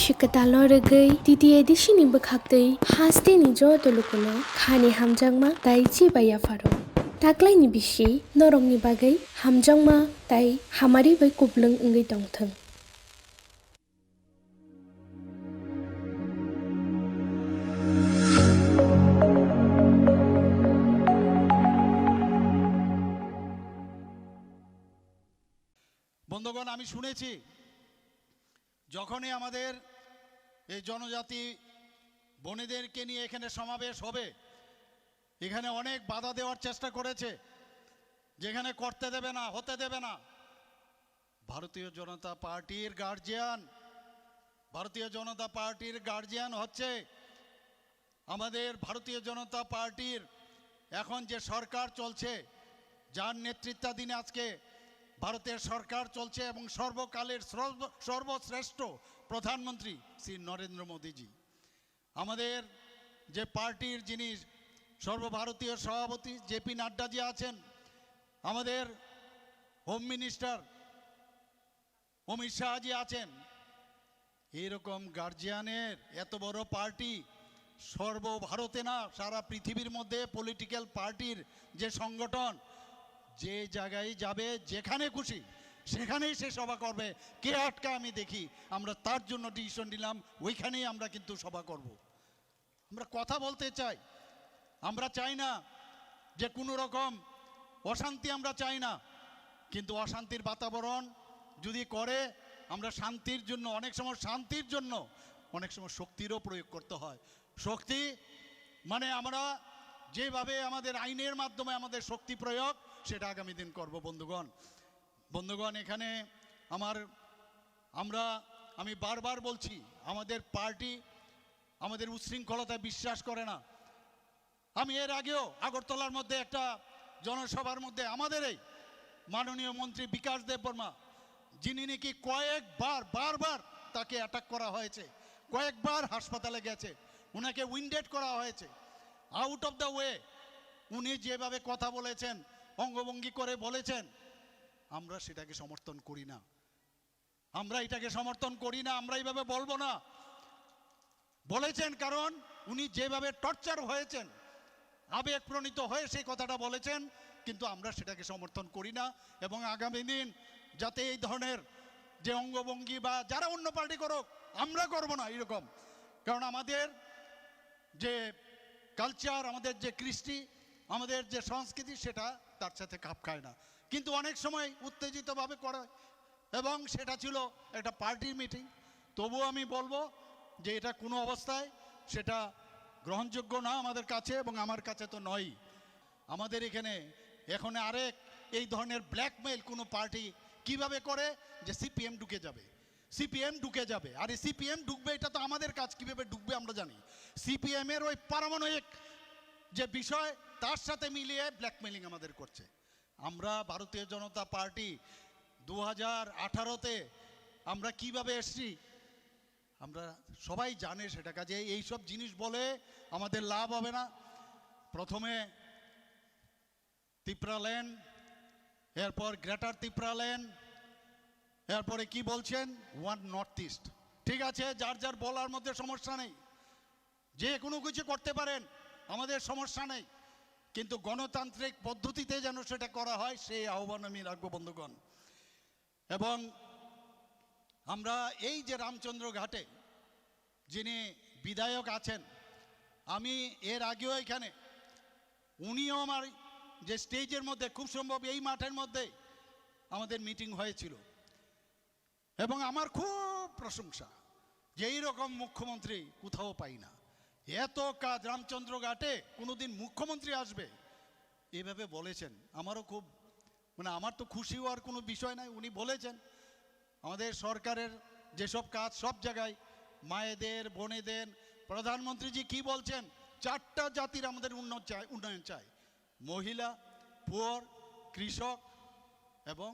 Shikatalo regai titi edishini bakhaktei haste ni joto lukuno khani hamjangma tai chibaya faro taklai ni bishi norong ni bagai hamjangma tai hamari bai kublung ngai tongthang বন্ধুগণ, আমি শুনেছি যখনই আমাদের এই জনজাতি বনেদেরকে নিয়ে এখানে সমাবেশ হবে, এখানে অনেক বাধা দেওয়ার চেষ্টা করেছে, যেখানে করতে দেবে না, হতে দেবে না। ভারতীয় জনতা পার্টির গার্জিয়ান হচ্ছে আমাদের ভারতীয় জনতা পার্টির এখন যে সরকার চলছে, যার নেতৃত্বাধীনে আজকে ভারতের সরকার চলছে এবং সর্বকালের সর্বশ্রেষ্ঠ প্রধানমন্ত্রী শ্রী নরেন্দ্র মোদীজি। আমাদের যে পার্টির যিনি সর্বভারতীয় সভাপতি জেপি নাড্ডাজি আছেন, আমাদের হোম মিনিস্টার অমিত শাহজি আছেন। এইরকম গার্জিয়ানের এত বড় পার্টি সর্বভারতে না, সারা পৃথিবীর মধ্যে পলিটিক্যাল পার্টির যে সংগঠন যে জায়গায় যাবে, যেখানে খুশি সেখানেই সে সভা করবে। কে আটকা আমি দেখি, আমরা তার জন্য ডিসিশন নিলাম, ওইখানেই আমরা কিন্তু সভা করব। আমরা কথা বলতে চাই, আমরা চাই না যে কোনো রকম অশান্তি, আমরা চাই না। কিন্তু অশান্তির বাতাবরণ যদি করে, আমরা শান্তির জন্য অনেক সময় অনেক সময় শক্তিরও প্রয়োগ করতে হয়। শক্তি মানে আমরা যেভাবে আমাদের আইনের মাধ্যমে আমাদের শক্তি প্রয়োগ, সেটা আগামী দিন করব। বন্ধুগণ, এখানে আমি বারবার বলছি, আমাদের পার্টি আমাদের উচ্ছৃঙ্খলতায় বিশ্বাস করে না। আমি এর আগেও আগরতলার মধ্যে একটা জনসভার মধ্যে আমাদের এই মাননীয় মন্ত্রী বিকাশ দেববর্মা, যিনি নাকি বারবার তাকে অ্যাটাক করা হয়েছে, কয়েকবার হাসপাতালে গেছে, ওনাকে উইন্ডেড করা হয়েছে, আউট অফ দ্য ওয়ে। উনি যেভাবে কথা বলেছেন, অঙ্গভঙ্গি করে বলেছেন, আমরা সেটাকে সমর্থন করি না। আমরা এইভাবে বলবো না। বলেছেন কারণ উনি যেভাবে টর্চার হয়েছেন, আবেগপ্রণীত হয়ে সেই কথাটা বলেছেন, কিন্তু আমরা সেটাকে সমর্থন করি না। এবং আগামী দিন যাতে এই ধরনের যে অঙ্গভঙ্গি বা যারা অন্য পার্টি করুক, আমরা করব না এরকম। কারণ আমাদের যে কালচার, আমাদের যে কৃষ্টি, আমাদের যে সংস্কৃতি, সেটা তার সাথে খাপ খায় না। কিন্তু অনেক সময় উত্তেজিতভাবে করে, এবং সেটা ছিল একটা পার্টির মিটিং। তবুও আমি বলবো যে এটা কোনো অবস্থায় সেটা গ্রহণযোগ্য না আমাদের কাছে, এবং আমার কাছে তো নয়। আমাদের এখানে এখন আরেক এই ধরনের ব্ল্যাকমেইল কোনো পার্টি কিভাবে করে, যে সিপিএম ঢুকে যাবে। আর এই সিপিএম ঢুকবে, এটা তো আমাদের কাজ, কিভাবে ঢুকবে আমরা জানি। সিপিএম এর ওই পারমাণবিক যে বিষয়, তার সাথে মিলিয়ে ব্ল্যাকমেইলিং আমাদের করছে। আমরা ভারতীয় জনতা পার্টি 2018-তে আমরা কিভাবে এসছি, আমরা সবাই জানে সেটা। কাজে এইসব জিনিস বলে আমাদের লাভ হবে না। প্রথমে তিপ্রাল্যান্ড, এরপর গ্রেটার তিপ্রাল্যান্ড, এরপরে কি বলছেন ওয়ান নর্থ ইস্ট। ঠিক আছে, যার বলার মধ্যে সমস্যা নেই, যে কোনো কিছু করতে পারেন, আমাদের সমস্যা নেই, কিন্তু গণতান্ত্রিক পদ্ধতিতে যেন সেটা করা হয়, সেই আহ্বান আমি রাখবো বন্ধুগণ। এবং আমরা এই যে রামচন্দ্র ঘাটে যিনি বিধায়ক আছেন, আমি এর আগেও এখানে, উনিও আমার যে স্টেজের মধ্যে, খুব সম্ভব এই মাঠের মধ্যে আমাদের মিটিং হয়েছিল, এবং আমার খুব প্রশংসা যে এইরকম মুখ্যমন্ত্রী কোথাও পাই না। এত কাজ রামচন্দ্র ঘাটে, কোনোদিন মুখ্যমন্ত্রী আসবে এভাবে বলেছেন। আমারও খুব আমার তো খুশি হওয়ার কোনো বিষয় নাই। উনি বলেছেন আমাদের সরকারের যেসব কাজ সব জায়গায় মায়েদের, বোনেদের, প্রধানমন্ত্রীজি কি বলছেন, 4টা জাতির আমাদের উন্নয়ন চাই, মহিলা, পুয়ার, কৃষক এবং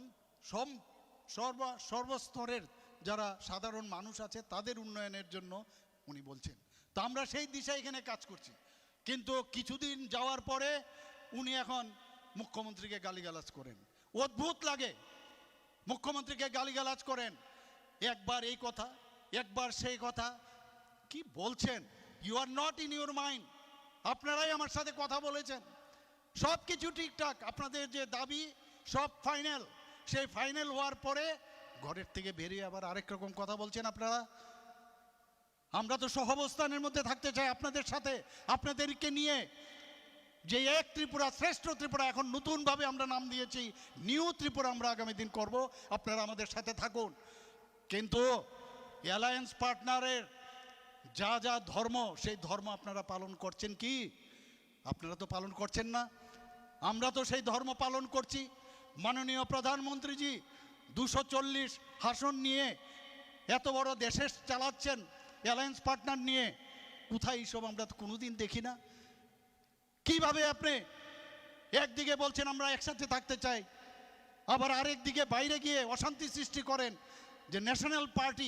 সর্বস্তরের যারা সাধারণ মানুষ আছে তাদের উন্নয়নের জন্য উনি বলছেন। তো আমরা সেই দিশায় এখানে কাজ করছি। কিন্তু কিছুদিন যাওয়ার পরে উনি এখন মুখ্যমন্ত্রীকে গালিগালাজ করেন। অদ্ভুত লাগে, মুখ্যমন্ত্রীকে গালিগালাজ করেন। একবার এই কথা, একবার সেই কথা কি বলছেন, you are not in your mind. আপনারাই আমার সাথে কথা বলেছেন, সব কিছু ঠিকঠাক, আপনাদের যে দাবি সব ফাইনাল, সেই ফাইনাল হওয়ার পরে ঘরের থেকে বেরিয়ে আবার আরেক রকম কথা বলছেন আপনারা। আমরা তো সহাবস্থানের মধ্যে থাকতে চাই আপনাদের সাথে, আপনাদেরকে নিয়ে। যে এক ত্রিপুরা, শ্রেষ্ঠ ত্রিপুরা, এখন নতুনভাবে আমরা নাম দিয়েছি নিউ ত্রিপুরা, আমরা আগামী দিন করব, আপনারা আমাদের সাথে থাকুন। কিন্তু অ্যালায়েন্স পার্টনারের যা যা ধর্ম, সেই ধর্ম আপনারা পালন করছেন কি? আপনারা তো পালন করছেন না, আমরা তো সেই ধর্ম পালন করছি। মাননীয় প্রধানমন্ত্রীজি 240 আসন নিয়ে এত বড় দেশে চালাচ্ছেন অ্যালায়েন্স পার্টনার নিয়ে, কোথায় এইসব আমরা তো কোনোদিন দেখি না। কিভাবে আপনি একদিকে বলছেন আমরা একসাথে থাকতে চাই, আবার আরেক দিকে বাইরে গিয়ে অশান্তি সৃষ্টি করেন যে ন্যাশনাল পার্টি,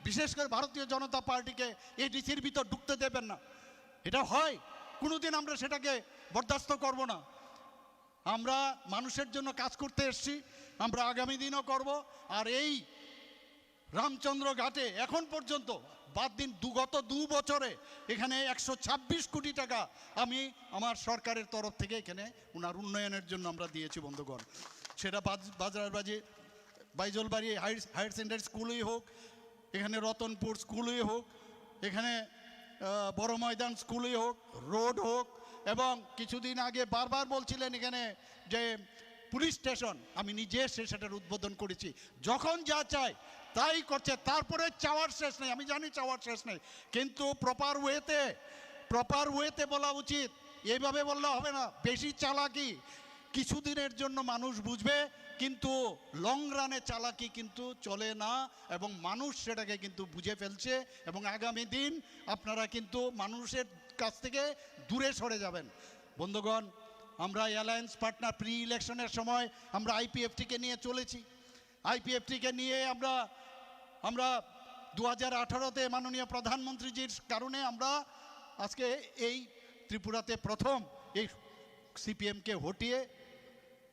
বিশেষ করে ভারতীয় জনতা পার্টিকে এডিসির ভিতর ঢুকতে দেবেন না? এটা হয় কোনোদিন, আমরা সেটাকে বরদাস্ত করব না। আমরা মানুষের জন্য কাজ করতে এসেছি, আমরা আগামী দিনও করব। আর এই রামচন্দ্র ঘাটে এখন পর্যন্ত বাদ দিন গত 2 বছরে এখানে 126 কোটি টাকা আমি আমার সরকারের তরফ থেকে এখানে ওনার উন্নয়নের জন্য আমরা দিয়েছি বন্ধুগণ। সেটা বাজারবাজি বাইজলবাড়ি হায়ার সেকেন্ডারি স্কুলই হোক, এখানে রতনপুর স্কুলই হোক, এখানে বড় ময়দান স্কুলই হোক, রোড হোক, এবং কিছুদিন আগে বারবার বলছিলেন এখানে যে পুলিশ স্টেশন, আমি নিজে এসে সেটার উদ্বোধন করেছি। যখন যা চাই তাই করছে, তারপরে চাওয়ার শেষ নেই। আমি জানি চাওয়ার শেষ নেই, কিন্তু প্রপার ওয়েতে বলা উচিত। এইভাবে বললে হবে না, বেশি চালাকি কিছুদিনের জন্য মানুষ বুঝবে, কিন্তু লং রানে চালাকি কিন্তু চলে না, এবং মানুষ সেটাকে কিন্তু বুঝে ফেলছে। এবং আগামী দিন আপনারা কিন্তু মানুষের কাছ থেকে দূরে সরে যাবেন বন্ধুগণ। আমরা অ্যালায়েন্স পার্টনার প্রি ইলেকশনের সময় আমরা আইপিএফটিকে নিয়ে চলেছি। আইপিএফটিকে নিয়ে আমরা 2018-তে মাননীয় প্রধানমন্ত্রীজির কারণে আমরা আজকে এই ত্রিপুরাতে প্রথম এই সিপিএমকে হটিয়ে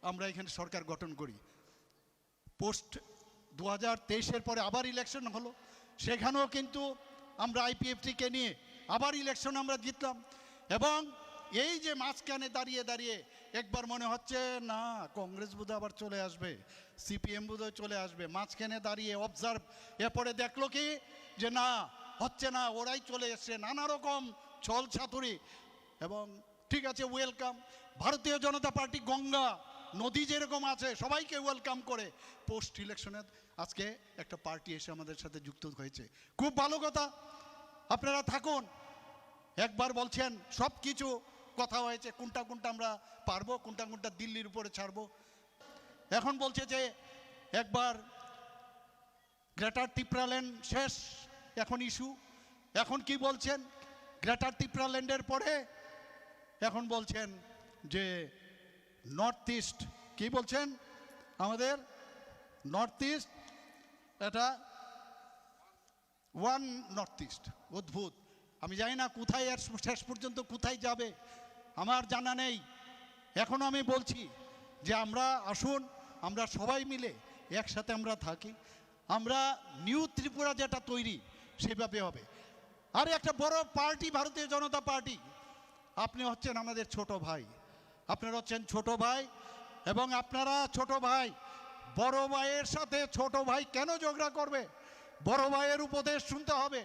আমরা এখানে সরকার গঠন করি। পোস্ট 2023-এর পরে আবার ইলেকশন হলো, সেখানেও কিন্তু আমরা আইপিএফটিকে নিয়ে আবার ইলেকশন আমরা জিতলাম। এবং এই যে মাঝখানে দাঁড়িয়ে একবার মনে হচ্ছে না কংগ্রেস বোধহয় আবার চলে আসবে, সিপিএম বোধহয় চলে আসবে, মাঝখানে দাঁড়িয়ে অবজার্ভ, এরপরে দেখলো কি যে না হচ্ছে না, ওরাই চলে এসছে, নানা রকম ছল ছাতুরি। এবং ঠিক আছে, ওয়েলকাম। ভারতীয় জনতা পার্টি গঙ্গা নদী যেরকম আছে সবাইকে ওয়েলকাম করে পোস্ট ইলেকশনে আজকে একটা পার্টি এসে আমাদের সাথে যুক্ত হয়েছে, খুব ভালো কথা। আপনারা থাকুন। একবার বলছেন সব কিছু কথা হয়েছে, কোনটা আমরা পারবো, কোনটা দিল্লির উপরে ছাড়বো। এখন বলছে যে একবার গ্রেটার ত্রিপুরাল্যান্ড শেষ, এখন ইস্যু। এখন কি বলছেন, গ্রেটার ত্রিপুরাল্যান্ডের পরে এখন বলছেন যে নর্থ ইস্ট, কি বলছেন আমাদের নর্থ ইস্ট, এটা ওয়ান নর্থ ইস্ট। অদ্ভুত, আমি জানি না কোথায় আর শেষ পর্যন্ত কোথায় যাবে আমার জানা নেই। এখনও আমি বলছি যে আমরা আসুন, আমরা সবাই মিলে একসাথে আমরা থাকি, আমরা নিউ ত্রিপুরা যেটা তৈরি সেভাবে হবে। আর একটা বড় পার্টি ভারতীয় জনতা পার্টি, আপনি হচ্ছেন আমাদের ছোট ভাই, আপনারা হচ্ছেন ছোট ভাই, এবং আপনারা ছোট ভাই, বড় ভাইয়ের সাথে ছোট ভাই কেন ঝগড়া করবে? বড় ভাইয়ের উপদেশ শুনতে হবে।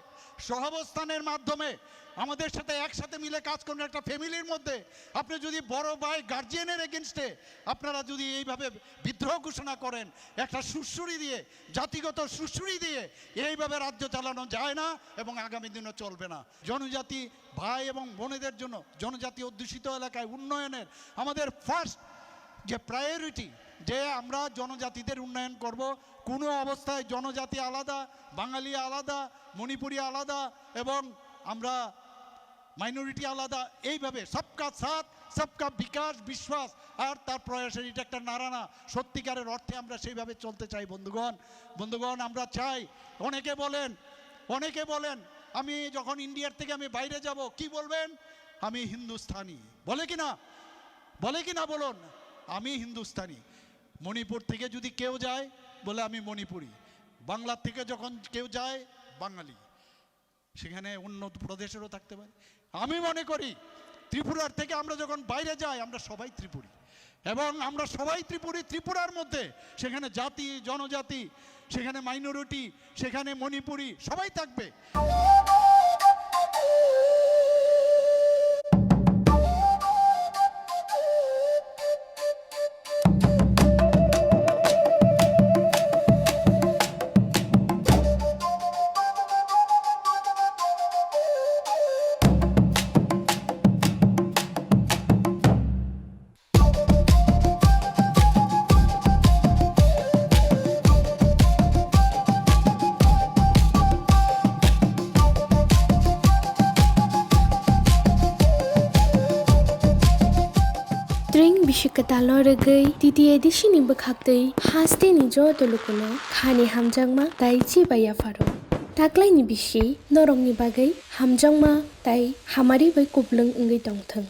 সহাবস্থানের মাধ্যমে আমাদের সাথে একসাথে মিলে কাজ করুন একটা ফ্যামিলির মধ্যে। আপনি যদি বড় ভাই গার্জিয়ানের এগেনস্টে আপনারা যদি এইভাবে বিদ্রোহ ঘোষণা করেন, একটা সুশ্রুড়ি দিয়ে, জাতিগত সুশ্রুড়ি দিয়ে এইভাবে রাজ্য চালানো যায় না, এবং আগামী দিনও চলবে না। জনজাতি ভাই এবং বোনেদের জন্য জনজাতি অধ্যুষিত এলাকায় উন্নয়নের আমাদের ফার্স্ট যে প্রায়োরিটি, যে আমরা জনজাতিদের উন্নয়ন করব। কোনো অবস্থায় জনজাতি আলাদা, বাঙালি আলাদা, মণিপুরি আলাদা, এবং আমরা মাইনরিটি আলাদা, এইভাবে সবকা সাথ সবকা বিকাশ বিশ্বাস আর তার প্রয়াসের এটা একটা নারানা, সত্যিকারের অর্থে আমরা সেইভাবে চলতে চাই বন্ধুগণ। আমরা চাই, অনেকে বলেন আমি যখন ইন্ডিয়ার থেকে আমি বাইরে যাব কি বলবেন, আমি হিন্দুস্তানি, বলে কি না বলুন, আমি হিন্দুস্তানি। মণিপুর থেকে যদি কেউ যায় বলে আমি মণিপুরি, বাংলার থেকে যখন কেউ যায় বাঙালি, সেখানে উন্নত প্রদেশেরও থাকতে পারে। আমি মনে করি ত্রিপুরার থেকে আমরা যখন বাইরে যাই আমরা সবাই ত্রিপুরী, এবং আমরা সবাই ত্রিপুরী। ত্রিপুরার মধ্যে সেখানে জাতি জনজাতি, সেখানে মাইনরিটি, সেখানে মণিপুরি সবাই থাকবে। Tring bishikatalo regai titi edishi ni bakhaktei haste ni jo tolukono khani hamjangma tai chi baya faro taklai ni bishi norong ni bagai hamjangma tai hamari bai kublung ngai tongthang